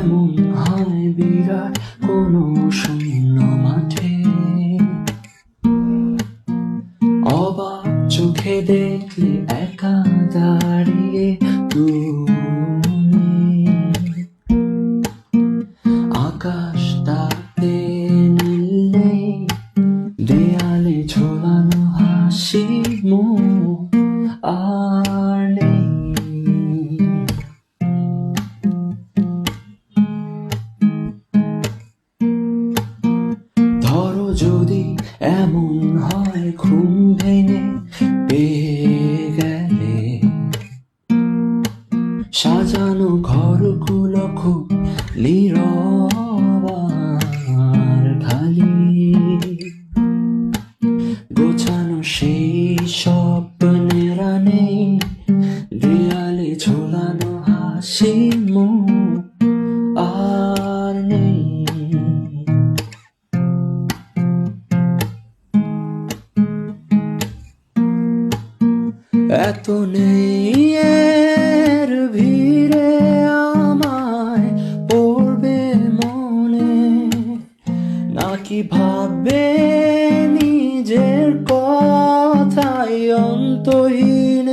এমন হয় বিরাট কোনো শূন্য মাঠে, অবাক চোখে দেখলে একা দাঁড়িয়ে তুমি। আকাশটাতে নীলে দেয়ালে ঝোলানো হাসি মুখ আর নেই। ধরো যদি এমন হয় ঘুম ভেঙে পেয়ে গেলে, সাজানো ঘরগুলো খুব নীরব আর খালি, গোছানো সেই স্বপ্নেরা নেই, দেয়ালে ঝোলানো হাসি মুখ আর নেই। এত নেই এর ভিড়ে আমায় পড়বে মনে, নাকি ভাববে নিজের কথাই অন্তহীন